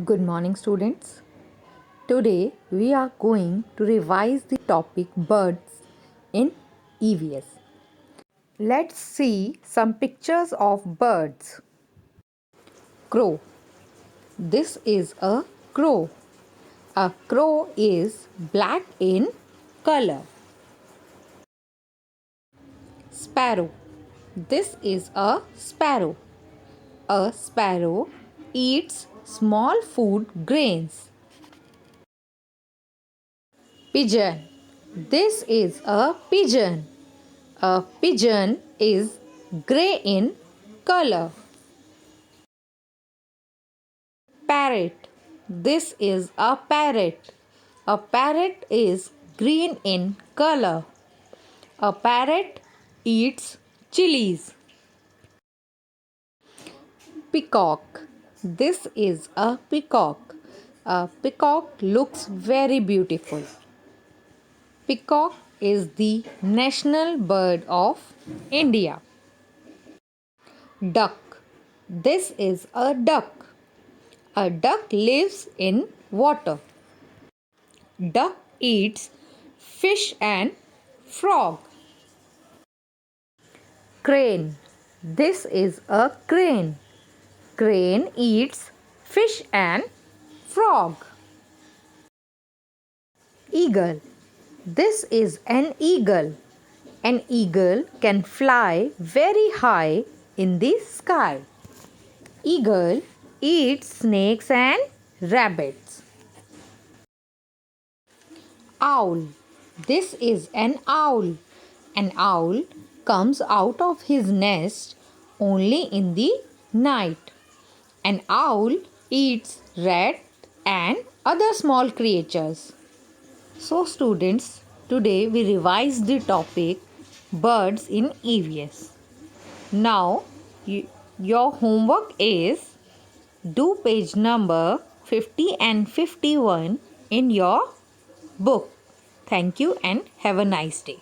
Good morning, students. Today we are going to revise the topic birds in EVS. Let's see some pictures of birds. Crow. This is a crow. A crow is black in color. Sparrow. This is a sparrow. A sparrow eats small food grains. Pigeon. This is a pigeon. A pigeon is grey in color. Parrot. This is a parrot. A parrot is green in color. A parrot eats chilies. Peacock. This is a peacock. A peacock looks very beautiful. Peacock is the national bird of India. Duck. This is a duck. A duck lives in water. Duck eats fish and frog. Crane. This is a crane. Crane eats fish and frog. Eagle. This is an eagle. An eagle can fly very high in the sky. Eagle eats snakes and rabbits. Owl. This is an owl. An owl comes out of his nest only in the night. An owl eats rat and other small creatures. So students, today we revised the topic birds in EVS. Now your homework is do page number 50 and 51 in your book. Thank you and have a nice day.